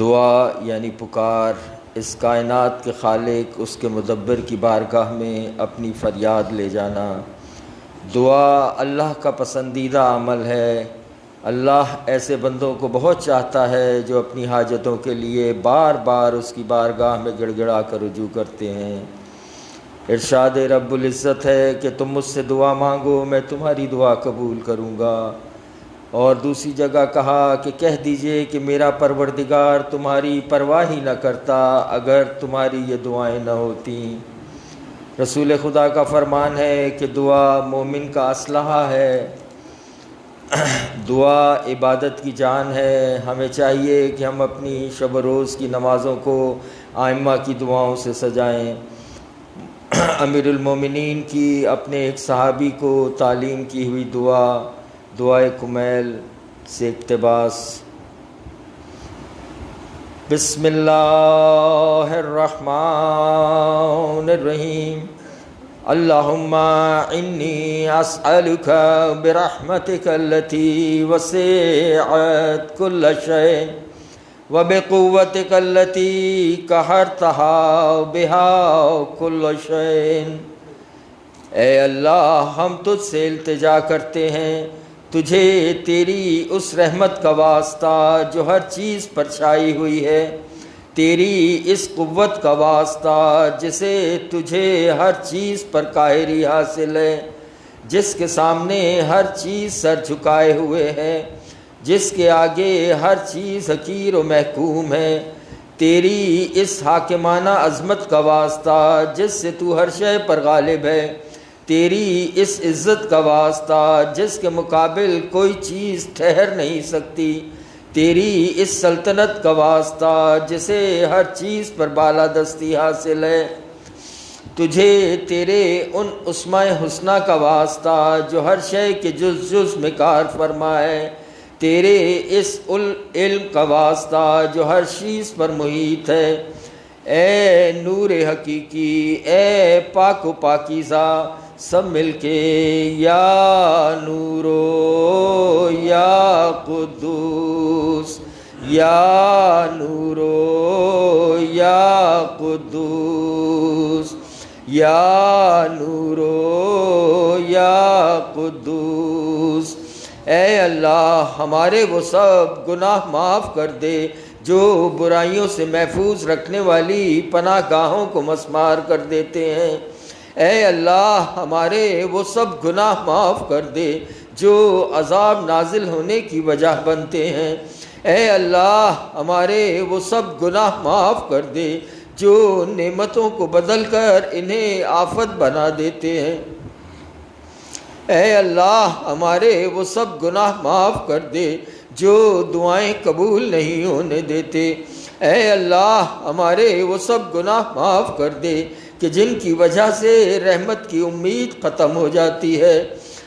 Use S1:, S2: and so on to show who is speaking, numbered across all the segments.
S1: دعا یعنی پکار اس کائنات کے خالق، اس کے مدبر کی بارگاہ میں اپنی فریاد لے جانا۔ دعا اللہ کا پسندیدہ عمل ہے۔ اللہ ایسے بندوں کو بہت چاہتا ہے جو اپنی حاجتوں کے لیے بار بار اس کی بارگاہ میں گڑ گڑا کر رجوع کرتے ہیں۔ ارشاد رب العزت ہے کہ تم مجھ سے دعا مانگو، میں تمہاری دعا قبول کروں گا۔ اور دوسری جگہ کہا کہ کہہ دیجئے کہ میرا پروردگار تمہاری پرواہ ہی نہ کرتا اگر تمہاری یہ دعائیں نہ ہوتیں۔ رسول خدا کا فرمان ہے کہ دعا مومن کا اسلحہ ہے، دعا عبادت کی جان ہے۔ ہمیں چاہیے کہ ہم اپنی شب و روز کی نمازوں کو آئمہ کی دعاؤں سے سجائیں۔ امیر المومنین کی اپنے ایک صحابی کو تعلیم کی ہوئی دعائے کمیل سے اقتباس۔ بسم اللہ الرحمن الرحیم۔ اللہم انی اسألک برحمتک التی وسعت کل شیء وبقوتک التی قہرتہا بہا کل شیء۔ اے اللہ، ہم تجھ سے التجا کرتے ہیں، تجھے تیری اس رحمت کا واسطہ جو ہر چیز پر چھائی ہوئی ہے، تیری اس قوت کا واسطہ جسے تجھے ہر چیز پر قاہری حاصل ہے، جس کے سامنے ہر چیز سر جھکائے ہوئے ہے، جس کے آگے ہر چیز حقیر و محکوم ہے، تیری اس حاکمانہ عظمت کا واسطہ جس سے تو ہر شے پر غالب ہے، تیری اس عزت کا واسطہ جس کے مقابل کوئی چیز ٹھہر نہیں سکتی، تیری اس سلطنت کا واسطہ جسے ہر چیز پر بالادستی حاصل ہے، تجھے تیرے ان اسماء حسنہ کا واسطہ جو ہر شے کے جز جز میں کار فرما ہے، تیرے اس علم کا واسطہ جو ہر چیز پر محیط ہے۔ اے نور حقیقی، اے پاک و پاکیزہ، سب مل کے یا نورو یا قدوس، یا نورو یا قدوس، یا نورو یا قدوس۔ اے اللہ، ہمارے وہ سب گناہ معاف کر دے جو برائیوں سے محفوظ رکھنے والی پناہ گاہوں کو مسمار کر دیتے ہیں۔ اے اللہ، ہمارے وہ سب گناہ معاف کر دے جو عذاب نازل ہونے کی وجہ بنتے ہیں۔ اے اللہ، ہمارے وہ سب گناہ معاف کر دے جو نعمتوں کو بدل کر انہیں آفت بنا دیتے ہیں۔ اے اللہ، ہمارے وہ سب گناہ معاف کر دے جو دعائیں قبول نہیں ہونے دیتے۔ اے اللہ، ہمارے وہ سب گناہ معاف کر دے کہ جن کی وجہ سے رحمت کی امید ختم ہو جاتی ہے۔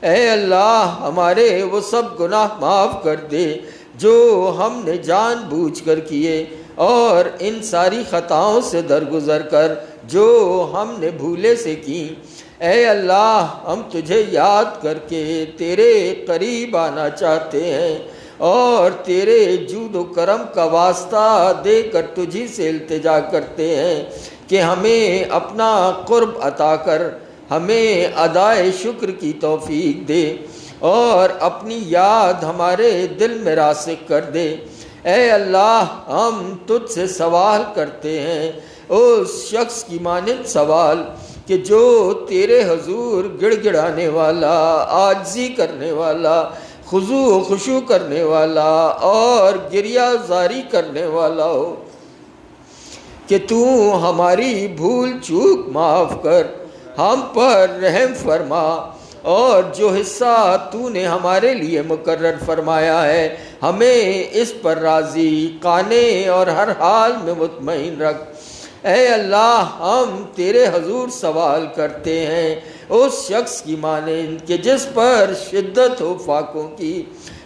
S1: اے اللہ، ہمارے وہ سب گناہ معاف کر دے جو ہم نے جان بوجھ کر کیے اور ان ساری خطاؤں سے درگزر کر جو ہم نے بھولے سے کی۔ اے اللہ، ہم تجھے یاد کر کے تیرے قریب آنا چاہتے ہیں اور تیرے جود و کرم کا واسطہ دے کر تجھی سے التجا کرتے ہیں کہ ہمیں اپنا قرب عطا کر، ہمیں ادائے شکر کی توفیق دے اور اپنی یاد ہمارے دل میں راسخ کر دے۔ اے اللہ، ہم تجھ سے سوال کرتے ہیں اس شخص کی مانند سوال کہ جو تیرے حضور گڑ گڑانے والا، عاجزی کرنے والا، خضوع و خشوع کرنے والا اور گریہ زاری کرنے والا ہو، کہ تو ہماری بھول چوک معاف کر، ہم پر رحم فرما اور جو حصہ تو نے ہمارے لیے مقرر فرمایا ہے ہمیں اس پر راضی، قانع اور ہر حال میں مطمئن رکھ۔ اے اللہ، ہم تیرے حضور سوال کرتے ہیں اس شخص کی مانند کہ جس پر شدت ہو فاقوں کی،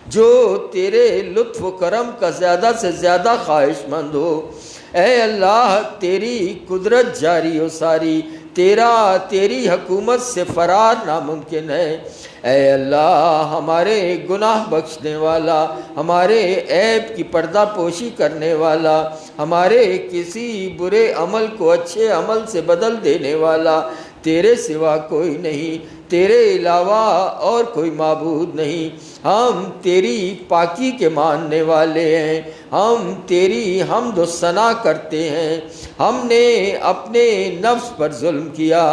S1: جو تیرے لطف و کرم کا زیادہ سے زیادہ خواہش مند ہو۔ اے اللہ، تیری قدرت جاری و ساری، تیری حکومت سے فرار ناممکن ہے۔ اے اللہ ہمارے گناہ بخشنے والا، ہمارے عیب کی پردہ پوشی کرنے والا، ہمارے کسی برے عمل کو اچھے عمل سے بدل دینے والا، تیرے سوا کوئی نہیں، تیرے علاوہ اور کوئی معبود نہیں۔ ہم تیری پاکی کے ماننے والے ہیں، ہم تیری حمد و ثنا کرتے ہیں۔ ہم نے اپنے نفس پر ظلم کیا،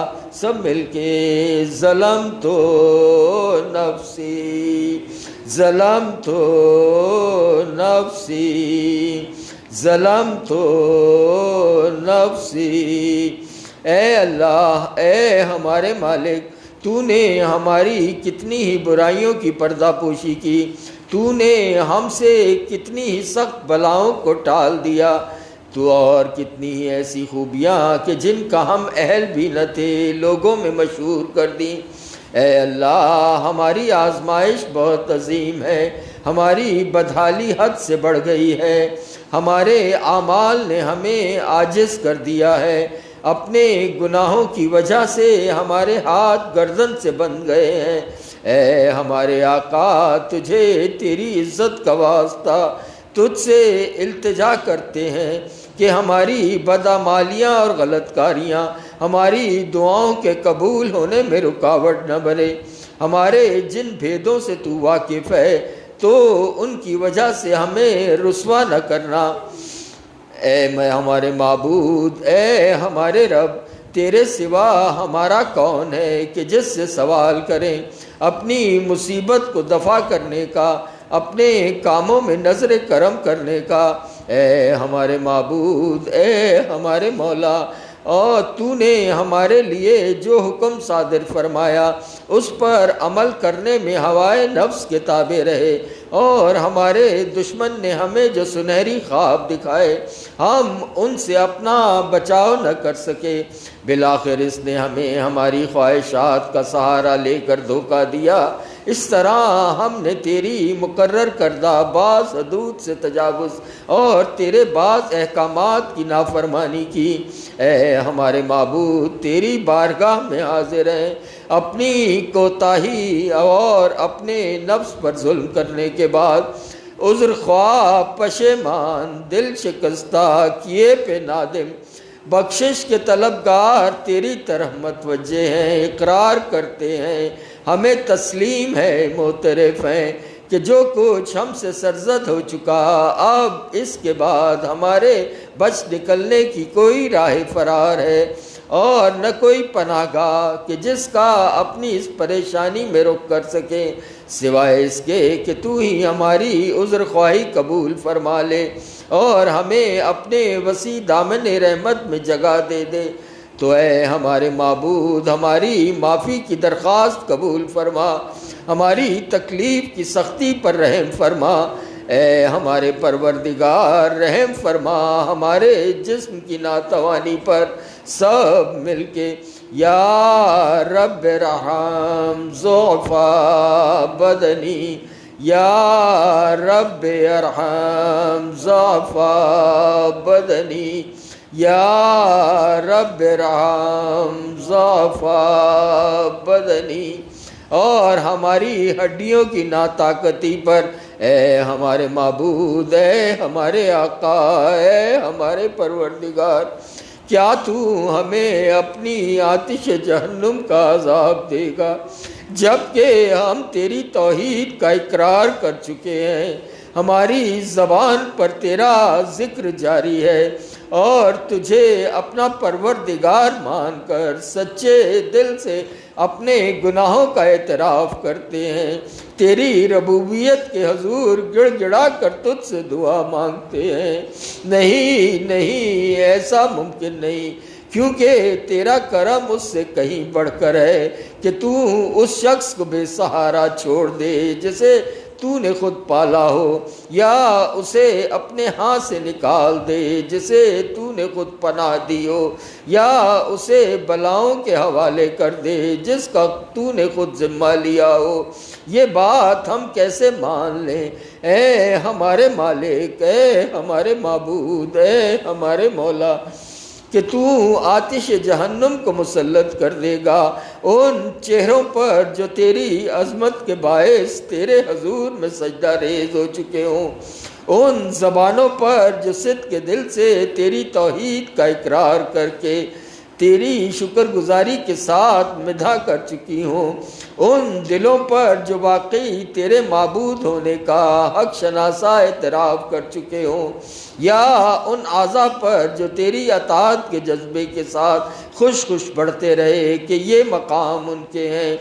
S1: سب مل کے ظلمت نفسی، ظلمت نفسی، ظلمت نفسی۔ اے اللہ، اے ہمارے مالک، تو نے ہماری کتنی ہی برائیوں کی پردہ پوشی کی، تو نے ہم سے کتنی ہی سخت بلاؤں کو ٹال دیا، تو اور کتنی ہی ایسی خوبیاں کہ جن کا ہم اہل بھی نہ تھے لوگوں میں مشہور کر دی۔ اے اللہ ہماری آزمائش بہت عظیم ہے، ہماری بدحالی حد سے بڑھ گئی ہے، ہمارے اعمال نے ہمیں عاجز کر دیا ہے، اپنے گناہوں کی وجہ سے ہمارے ہاتھ گردن سے بندھ گئے ہیں۔ اے ہمارے آقا، تجھے تیری عزت کا واسطہ تجھ سے التجا کرتے ہیں کہ ہماری بدعمالیاں اور غلط کاریاں ہماری دعاؤں کے قبول ہونے میں رکاوٹ نہ بنے۔ ہمارے جن بھیدوں سے تو واقف ہے تو ان کی وجہ سے ہمیں رسوا نہ کرنا۔ اے ہمارے معبود، اے ہمارے رب، تیرے سوا ہمارا کون ہے کہ جس سے سوال کریں اپنی مصیبت کو دفع کرنے کا، اپنے کاموں میں نظر کرم کرنے کا۔ اے ہمارے معبود، اے ہمارے مولا، اور تو نے ہمارے لیے جو حکم صادر فرمایا اس پر عمل کرنے میں ہوائے نفس کے تابع رہے، اور ہمارے دشمن نے ہمیں جو سنہری خواب دکھائے ہم ان سے اپنا بچاؤ نہ کر سکے۔ بالآخر اس نے ہمیں ہماری خواہشات کا سہارا لے کر دھوکہ دیا۔ اس طرح ہم نے تیری مقرر کردہ بعض حدود سے تجاوز اور تیرے بعض احکامات کی نافرمانی کی۔ اے ہمارے معبود، تیری بارگاہ میں حاضر ہیں، اپنی کوتاہی اور اپنے نفس پر ظلم کرنے کے بعد عذر خواہ، پشیمان، دل شکستہ، کیے پہ نادم، بخشش کے طلبگار تیری طرف متوجہ ہیں، اقرار کرتے ہیں، ہمیں تسلیم ہے، معترف ہیں کہ جو کچھ ہم سے سرزد ہو چکا، اب اس کے بعد ہمارے بچ نکلنے کی کوئی راہ فرار ہے اور نہ کوئی پناہ گاہ کہ جس کا اپنی اس پریشانی میں رخ کر سکے، سوائے اس کے کہ تو ہی ہماری عذر خواہی قبول فرما لے اور ہمیں اپنے وسیع دامن رحمت میں جگہ دے دے۔ تو اے ہمارے معبود، ہماری معافی کی درخواست قبول فرما، ہماری تکلیف کی سختی پر رحم فرما۔ اے ہمارے پروردگار، رحم فرما ہمارے جسم کی ناتوانی پر، سب مل کے یا رب ارحم ضعفا بدنی، یا رب ارحم ضعفا بدنی، یا رب ارحم ضعفا بدنی۔ اور ہماری ہڈیوں کی ناطاقتی پر، اے ہمارے معبود، اے ہمارے آقا، اے ہمارے پروردگار، کیا تو ہمیں اپنی آتش جہنم کا عذاب دے گا جبکہ ہم تیری توحید کا اقرار کر چکے ہیں، ہماری زبان پر تیرا ذکر جاری ہے اور تجھے اپنا پروردگار مان کر سچے دل سے اپنے گناہوں کا اعتراف کرتے ہیں، تیری ربوبیت کے حضور گڑ گڑا کر تجھ سے دعا مانگتے ہیں۔ نہیں نہیں، ایسا ممکن نہیں، کیونکہ تیرا کرم اس سے کہیں بڑھ کر ہے کہ تو اس شخص کو بے سہارا چھوڑ دے جسے تو نے خود پالا ہو، یا اسے اپنے ہاں سے نکال دے جسے تو نے خود پناہ دی ہو، یا اسے بلاؤں کے حوالے کر دے جس کا تو نے خود ذمہ لیا ہو۔ یہ بات ہم کیسے مان لیں؟ اے ہمارے مالک، اے ہمارے معبود، اے ہمارے مولا، کہ تو آتش جہنم کو مسلط کر دے گا ان چہروں پر جو تیری عظمت کے باعث تیرے حضور میں سجدہ ریز ہو چکے ہوں، ان زبانوں پر جو صدق کے دل سے تیری توحید کا اقرار کر کے تیری شکر گزاری کے ساتھ مدح کر چکی ہوں، ان دلوں پر جو واقعی تیرے معبود ہونے کا حق شناسہ اعتراف کر چکے ہوں، یا ان اعضاء پر جو تیری اطاعت کے جذبے کے ساتھ خوش خوش بڑھتے رہے کہ یہ مقام ان کے ہیں،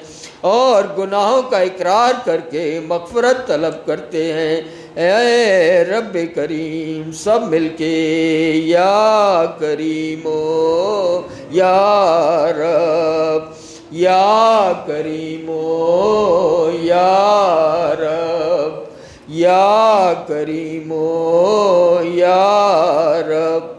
S1: اور گناہوں کا اقرار کر کے مغفرت طلب کرتے ہیں۔ اے رب کریم، سب مل کے یا کریمو یا رب، یا کریمو یا رب، یا کریمو یا رب۔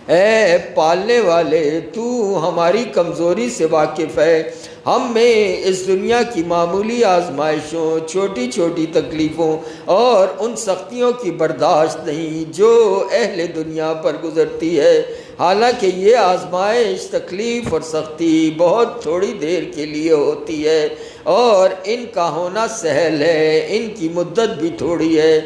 S1: اے پالنے والے، تو ہماری کمزوری سے واقف ہے، ہم میں اس دنیا کی معمولی آزمائشوں، چھوٹی چھوٹی تکلیفوں اور ان سختیوں کی برداشت نہیں جو اہل دنیا پر گزرتی ہے، حالانکہ یہ آزمائش، تکلیف اور سختی بہت تھوڑی دیر کے لیے ہوتی ہے اور ان کا ہونا سہل ہے، ان کی مدت بھی تھوڑی ہے۔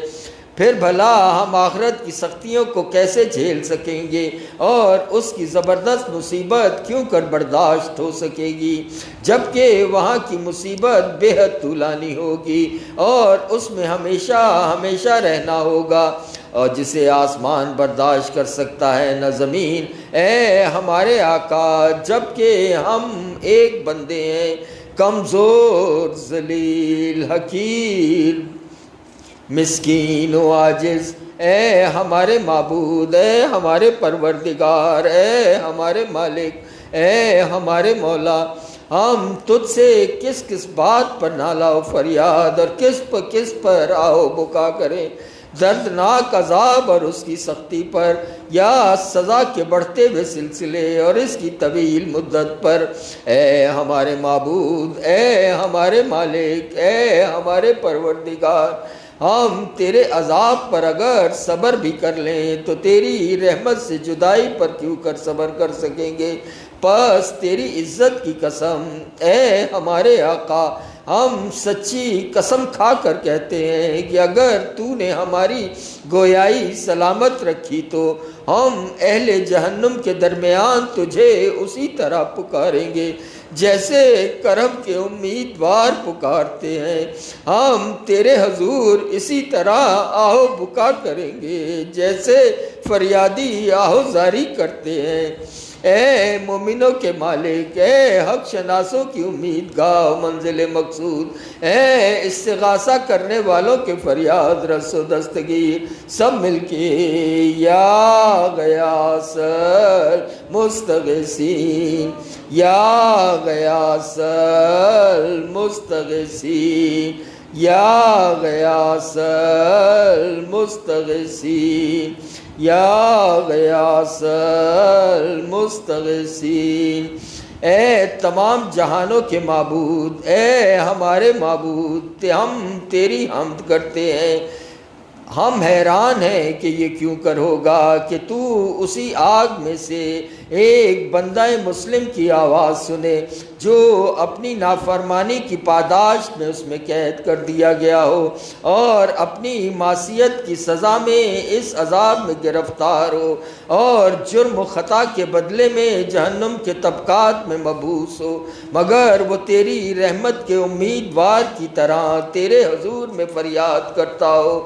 S1: پھر بھلا ہم آخرت کی سختیوں کو کیسے جھیل سکیں گے اور اس کی زبردست مصیبت کیوں کر برداشت ہو سکے گی، جبکہ وہاں کی مصیبت بے حد طولانی ہوگی اور اس میں ہمیشہ ہمیشہ رہنا ہوگا، اور جسے آسمان برداشت کر سکتا ہے نہ زمین۔ اے ہمارے آقا، جبکہ ہم ایک بندے ہیں، کمزور، ذلیل، حقیر، مسکین و عاجز، اے ہمارے معبود، اے ہمارے پروردگار، اے ہمارے مالک، اے ہمارے مولا، ہم تجھ سے کس کس بات پر نالا و فریاد اور کس پر آہو بکا کریں، دردناک عذاب اور اس کی سختی پر، یا سزا کے بڑھتے ہوئے سلسلے اور اس کی طویل مدت پر۔ اے ہمارے معبود، اے ہمارے مالک، اے ہمارے پروردگار، ہم تیرے عذاب پر اگر صبر بھی کر لیں تو تیری رحمت سے جدائی پر کیوں کر صبر کر سکیں گے؟ پس تیری عزت کی قسم، اے ہمارے آقا، ہم سچی قسم کھا کر کہتے ہیں کہ اگر تو نے ہماری گویائی سلامت رکھی تو ہم اہل جہنم کے درمیان تجھے اسی طرح پکاریں گے جیسے کرم کے امیدوار پکارتے ہیں، ہم تیرے حضور اسی طرح آہو بکا کریں گے جیسے فریادی آہو زاری کرتے ہیں۔ اے مومنوں کے مالک، اے حق شناسوں کی امید گاہ منزل مقصود، اے استغاثہ کرنے والوں کے فریاد رس و دستگیر، سب مل کے یا غیاث المستغیثین، یا غیاث المستغیثین، یا غیاث المستغیثین، یا غیاث المستغیثین۔ اے تمام جہانوں کے معبود، اے ہمارے معبود، ہم تیری حمد کرتے ہیں، ہم حیران ہیں کہ یہ کیوں کر ہوگا کہ تو اسی آگ میں سے ایک بندہ مسلم کی آواز سنے جو اپنی نافرمانی کی پاداش میں اس میں قید کر دیا گیا ہو اور اپنی معصیت کی سزا میں اس عذاب میں گرفتار ہو اور جرم و خطا کے بدلے میں جہنم کے طبقات میں مبعوث ہو، مگر وہ تیری رحمت کے امیدوار کی طرح تیرے حضور میں فریاد کرتا ہو۔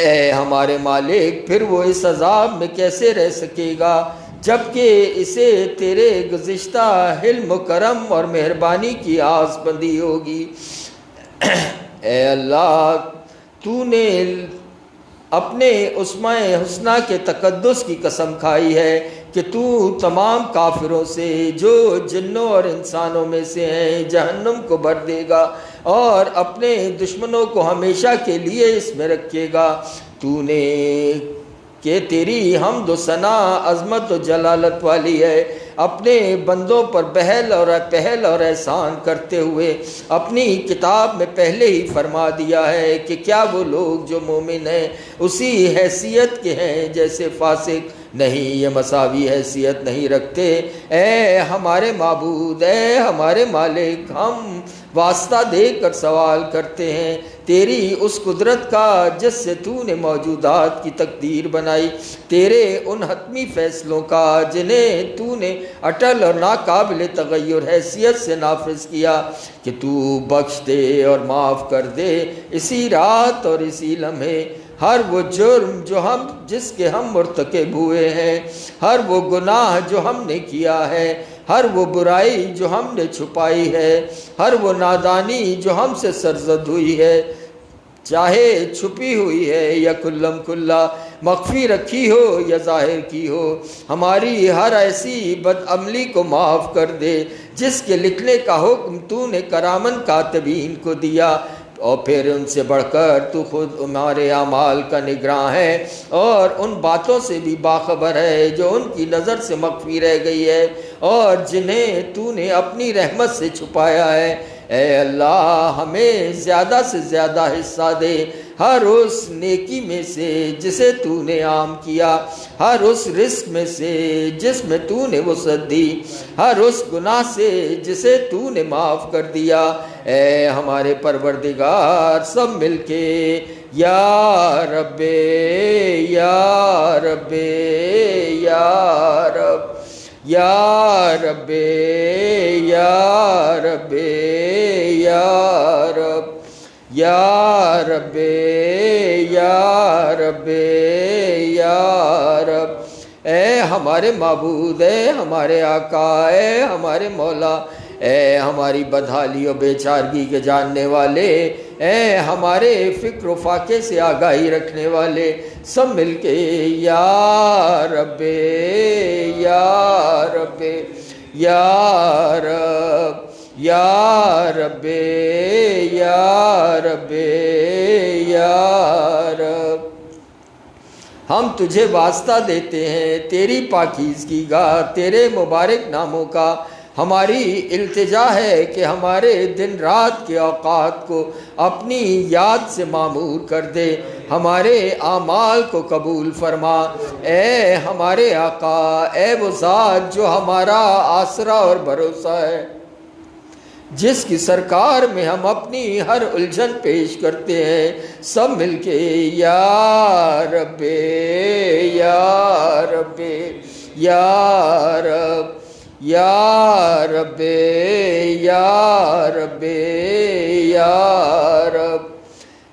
S1: اے ہمارے مالک، پھر وہ اس عذاب میں کیسے رہ سکے گا جبکہ اسے تیرے گزشتہ حلم و کرم اور مہربانی کی آس بندی ہوگی۔ اے اللہ، تو نے اپنے اسماء حسنہ کے تقدس کی قسم کھائی ہے کہ تو تمام کافروں سے جو جنوں اور انسانوں میں سے ہیں جہنم کو بھر دے گا اور اپنے دشمنوں کو ہمیشہ کے لیے اس میں رکھے گا۔ تو نے کہ تیری حمد و ثنا عظمت و جلالت والی ہے، اپنے بندوں پر پہل اور احسان کرتے ہوئے اپنی کتاب میں پہلے ہی فرما دیا ہے کہ کیا وہ لوگ جو مومن ہیں اسی حیثیت کے ہیں جیسے فاسق، نہیں یہ مساوی حیثیت نہیں رکھتے۔ اے ہمارے معبود، اے ہمارے مالک، ہم واسطہ دے کر سوال کرتے ہیں تیری اس قدرت کا جس سے تو نے موجودات کی تقدیر بنائی، تیرے ان حتمی فیصلوں کا جنہیں تو نے اٹل اور ناقابل تغیر حیثیت سے نافذ کیا، کہ تو بخش دے اور معاف کر دے اسی رات اور اسی لمحے ہر وہ جرم جس کے ہم مرتکب ہوئے ہیں، ہر وہ گناہ جو ہم نے کیا ہے، ہر وہ برائی جو ہم نے چھپائی ہے، ہر وہ نادانی جو ہم سے سرزد ہوئی ہے، چاہے چھپی ہوئی ہے یا کلم کلا، مخفی رکھی ہو یا ظاہر کی ہو، ہماری ہر ایسی بد عملی کو معاف کر دے جس کے لکھنے کا حکم تو نے کرامن کاتبین کو دیا، اور پھر ان سے بڑھ کر تو خود ہمارے اعمال کا نگراں ہے اور ان باتوں سے بھی باخبر ہے جو ان کی نظر سے مخفی رہ گئی ہے اور جنہیں تو نے اپنی رحمت سے چھپایا ہے۔ اے اللہ ہمیں زیادہ سے زیادہ حصہ دے ہر اس نیکی میں سے جسے تو نے عام کیا، ہر اس رزق میں سے جس میں تو نے وسعت دی، ہر اس گناہ سے جسے تو نے معاف کر دیا۔ اے ہمارے پروردگار، سب مل کے یا رب یا رب یا رب یا رب یا رب یا رب یا رب یا رب یا رب، اے ہمارے معبود، اے ہمارے آقا، اے ہمارے مولا، اے ہماری بدحالی و بیچارگی کے جاننے والے، اے ہمارے فکر و فاقے سے آگاہی رکھنے والے، سب مل کے یا رب یا رب یا رب یا رب یا رب یا رب، ہم تجھے واسطہ دیتے ہیں تیری پاکیزگی کا، تیرے مبارک ناموں کا، ہماری التجا ہے کہ ہمارے دن رات کے اوقات کو اپنی یاد سے معمور کر دے، ہمارے اعمال کو قبول فرما۔ اے ہمارے آقا، اے وہ ذات جو ہمارا آسرا اور بھروسہ ہے، جس کی سرکار میں ہم اپنی ہر الجھن پیش کرتے ہیں، سب مل کے یا رب یا رب یا رب یا رب یا رب یا رب،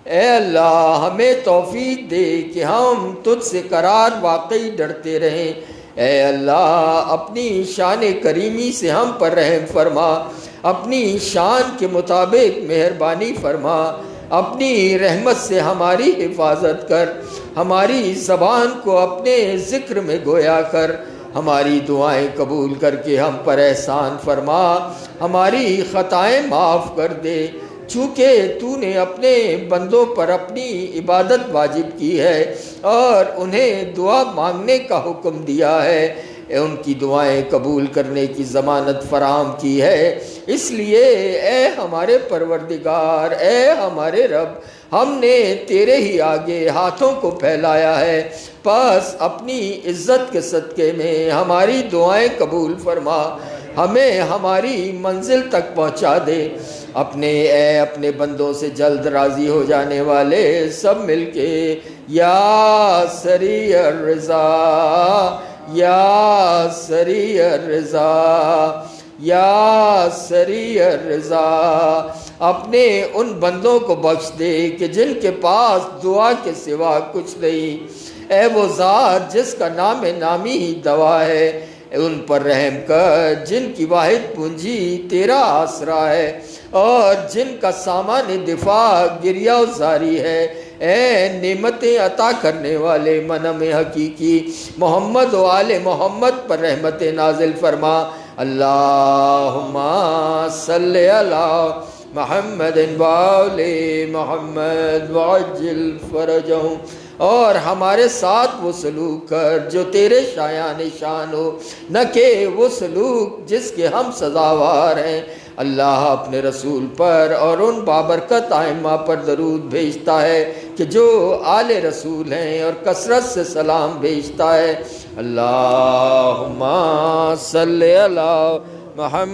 S1: اے اللہ ہمیں توفیق دے کہ ہم تجھ سے قرار واقعی ڈرتے رہیں۔ اے اللہ اپنی شان کریمی سے ہم پر رحم فرما، اپنی شان کے مطابق مہربانی فرما، اپنی رحمت سے ہماری حفاظت کر، ہماری زبان کو اپنے ذکر میں گویا کر، ہماری دعائیں قبول کر کے ہم پر احسان فرما، ہماری خطائیں معاف کر دے، چونکہ تو نے اپنے بندوں پر اپنی عبادت واجب کی ہے اور انہیں دعا مانگنے کا حکم دیا ہے، ان کی دعائیں قبول کرنے کی ضمانت فراہم کی ہے۔ اس لیے اے ہمارے پروردگار، اے ہمارے رب، ہم نے تیرے ہی آگے ہاتھوں کو پھیلایا ہے، پس اپنی عزت کے صدقے میں ہماری دعائیں قبول فرما، ہمیں ہماری منزل تک پہنچا دے۔ اپنے بندوں سے جلد راضی ہو جانے والے، سب مل کے یا سریع الرضا یا سریع الرضا یا سریع الرضا، اپنے ان بندوں کو بخش دے کہ جن کے پاس دعا کے سوا کچھ نہیں۔ اے وہ ذات جس کا نام نامی ہی دوا ہے، ان پر رحم کر جن کی واحد پونجی تیرا آسرا ہے اور جن کا سامان دفاع گریہ و زاری ہے۔ اے نعمتیں عطا کرنے والے منم حقیقی، محمد و آل محمد پر رحمت نازل فرما۔ اللہم صلی علی محمد وآل محمد وعجل فرجہم، اور ہمارے ساتھ وہ سلوک کر جو تیرے شایان شان ہو، نہ کہ وہ سلوک جس کے ہم سزاوار ہیں۔ اللہ اپنے رسول پر اور ان بابرکت ائمہ پر درود بھیجتا ہے کہ جو آل رسول ہیں اور کثرت سے سلام بھیجتا ہے۔ اللہم صلی علی محمد